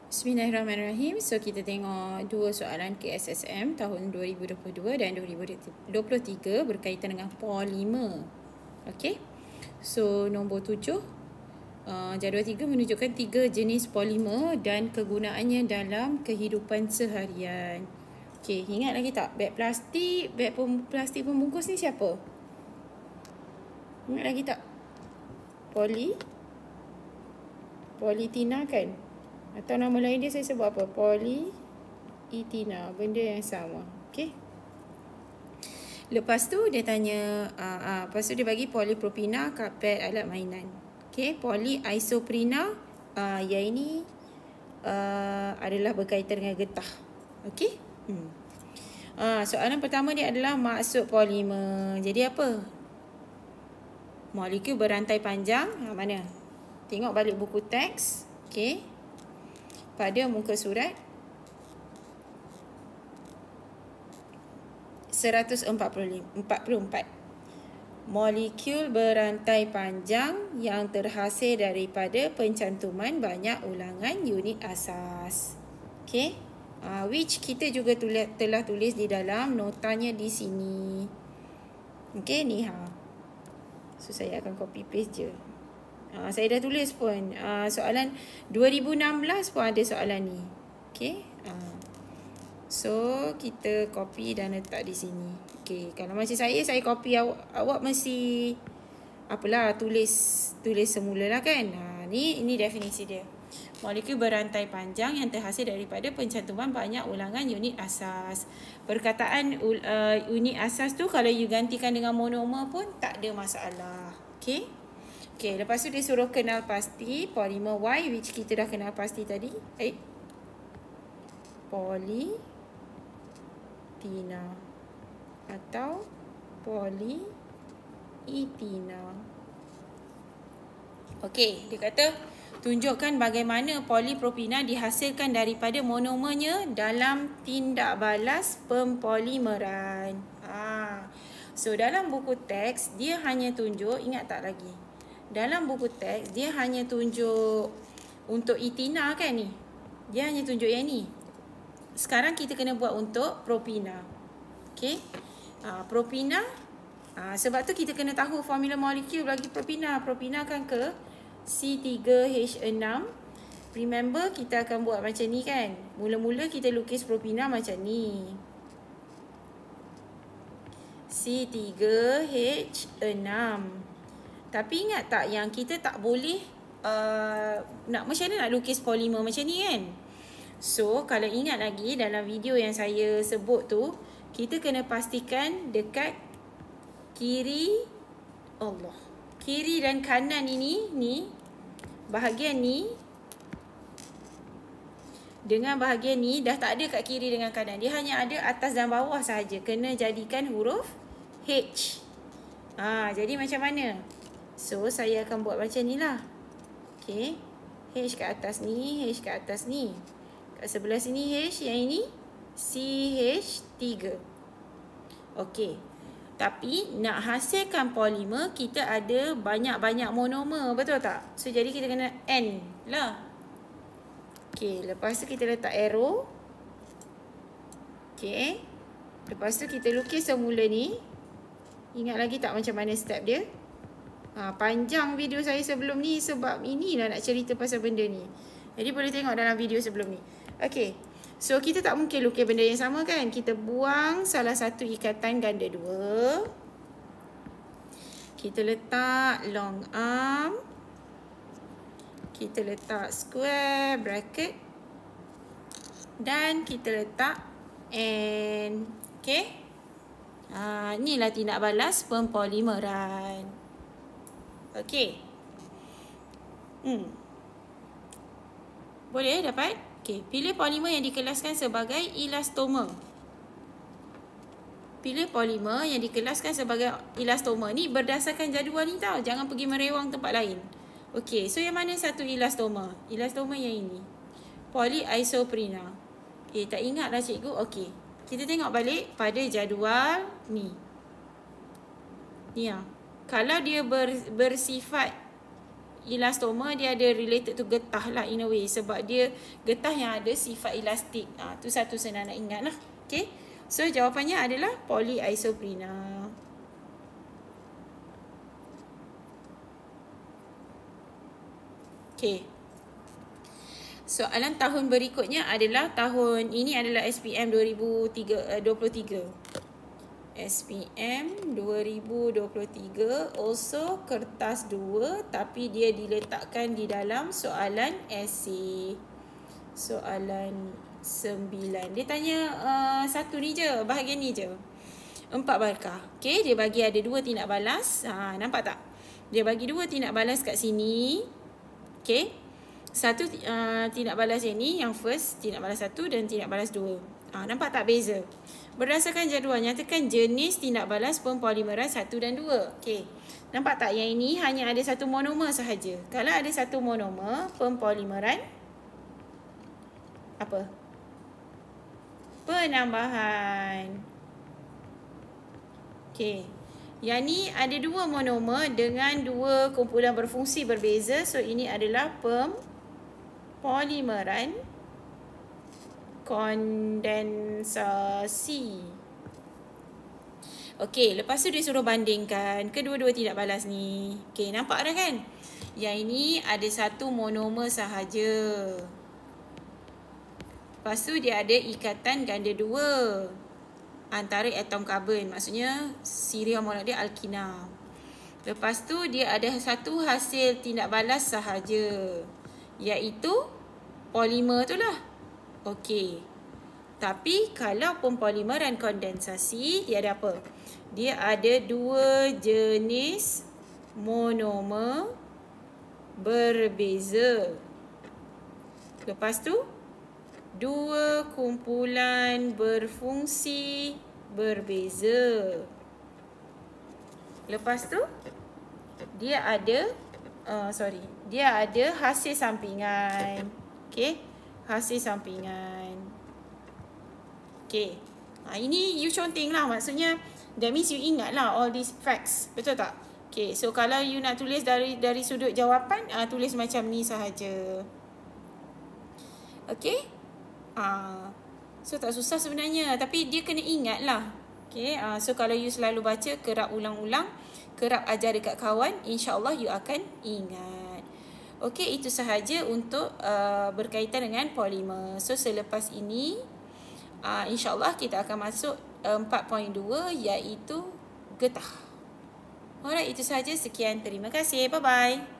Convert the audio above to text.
Bismillahirrahmanirrahim. So kita tengok dua soalan KSSM tahun 2022 dan 2023 berkaitan dengan polimer. Okey. So nombor 7, jadual 3 menunjukkan 3 jenis polimer dan kegunaannya dalam kehidupan seharian. Okey, ingat lagi tak? Beg plastik pembungkus ni siapa? Ingat lagi tak? Politina kan? Atau nama lain dia saya sebut apa? Polyetina. Benda yang sama. Okay. Lepas tu dia tanya, lepas tu dia bagi polipropina, karpet, alat mainan. Okay. Polyisoprena, yang ini adalah berkaitan dengan getah. Okay. Soalan pertama dia adalah maksud polimer. Jadi apa? Molekul berantai panjang. Mana? Tengok balik buku teks. Okay. Pada muka surat 144. Molekul berantai panjang yang terhasil daripada pencantuman banyak ulangan unit asas. Okay. Which kita juga telah tulis di dalam notanya di sini. Okay, ni So saya akan copy paste je. Saya dah tulis pun. Soalan 2016 pun ada soalan ni. Okay. So kita copy dan letak di sini. Okay. Kalau macam saya copy, awak mesti apalah tulis semula lah kan. Ni definisi dia. Molekul berantai panjang yang terhasil daripada pencantuman banyak ulangan unit asas. Perkataan unit asas tu kalau you gantikan dengan monomer pun tak ada masalah. Okay. Okay, lepas tu dia suruh kenal pasti polimer Y, which kita dah kenal pasti tadi. Polyetina atau polyetina. Okay, dia kata tunjukkan bagaimana polipropina dihasilkan daripada monomernya dalam tindak balas pempolimeran. So dalam buku teks dia hanya tunjuk, ingat tak lagi? Dalam buku teks, dia hanya tunjuk untuk etina kan ni. Dia hanya tunjuk yang ni. Sekarang kita kena buat untuk propina. Okay. Propina. Sebab tu kita kena tahu formula molekul bagi propina. Propina kan ke C3H6. Remember kita akan buat macam ni kan. Mula-mula kita lukis propina macam ni. C3H6. Tapi ingat tak yang kita tak boleh macam mana nak lukis polimer macam ni kan. So kalau ingat lagi dalam video yang saya sebut tu, kita kena pastikan dekat kiri dan kanan ini, bahagian ni dengan bahagian ni dah tak ada kat kiri dengan kanan. Dia hanya ada atas dan bawah sahaja. Kena jadikan huruf H. Jadi macam mana? So, saya akan buat macam ni lah. Okay. H kat atas ni, H kat atas ni. Kat sebelah sini H, yang ini CH3. Okay. Tapi, nak hasilkan polimer, kita ada banyak-banyak monomer. Betul tak? So, jadi kita kena N lah. Okay. Lepas tu kita letak arrow. Okay. Lepas tu kita lukis semula ni. Ingat lagi tak macam mana step dia? Panjang video saya sebelum ni sebab inilah nak cerita pasal benda ni. Jadi boleh tengok dalam video sebelum ni. Okay. So kita tak mungkin lukis benda yang sama kan. Kita buang salah satu ikatan ganda 2. Kita letak long arm. Kita letak square bracket. Dan kita letak N. Okay. Inilah tindak balas pempolimeran. Okey. Boleh dapat? Okey, pilih polimer yang dikelaskan sebagai elastoma. Pilih polimer yang dikelaskan sebagai elastoma. Ni berdasarkan jadual ni tau. Jangan pergi merewang tempat lain. Okey, so yang mana satu elastoma? Elastoma yang ini. Polyisoprena. Tak ingat dah cikgu. Okey. Kita tengok balik pada jadual ni. Ni Kalau dia bersifat elastoma dia ada related to getah lah in a way. Sebab dia getah yang ada sifat elastik. Tu satu senang nak ingat lah. Okay. So jawapannya adalah polyisoprena. Okay. Soalan tahun berikutnya adalah tahun ini adalah SPM 2023. SPM 2023 also kertas 2 tapi dia diletakkan di dalam soalan esei. Soalan 9. Dia tanya satu ni je, bahagian ni je. 4 markah. Okay, dia bagi ada 2 tindak balas. Nampak tak? Dia bagi 2 tindak balas kat sini. Okay. Satu tindak balas yang ni, yang first tindak balas 1 dan tindak balas 2. Nampak tak beza? Berdasarkan jadual, nyatakan jenis tindak balas pempolimeran 1 dan 2. Okey. Nampak tak yang ini hanya ada satu monomer sahaja. Kalau ada satu monomer pempolimeran apa? Penambahan. Okey. Yang ni ada 2 monomer dengan 2 kumpulan berfungsi berbeza. So ini adalah polimeran kondensasi. Okey, lepas tu dia suruh bandingkan kedua-dua tindak balas ni. Okey, nampak dah kan? Yang ini ada satu monomer sahaja. Lepas tu dia ada ikatan ganda 2 antara atom karbon. Maksudnya Syria molek dia alkina. Lepas tu dia ada satu hasil tindak balas sahaja, iaitu polimer tu lah. Okey. Tapi kalau pempolimeran kondensasi, dia ada apa? Dia ada 2 jenis monomer berbeza. Lepas tu 2 kumpulan berfungsi berbeza. Lepas tu dia ada dia ada hasil sampingan. Okey, hasil sampingan. Okey. Ini you counting lah, maksudnya that means you ingat lah all these facts. Betul tak? Okey, so kalau you nak tulis dari sudut jawapan, tulis macam ni sahaja. Okey? So tak susah sebenarnya, tapi dia kena ingat lah. Okey, so kalau you selalu baca, kerap ulang-ulang, kerap ajar dekat kawan, insya-Allah you akan ingat. Okey, itu sahaja untuk berkaitan dengan polimer. So selepas ini insya-Allah kita akan masuk 4.2 iaitu getah. Alright, itu sahaja. Sekian, terima kasih. Bye bye.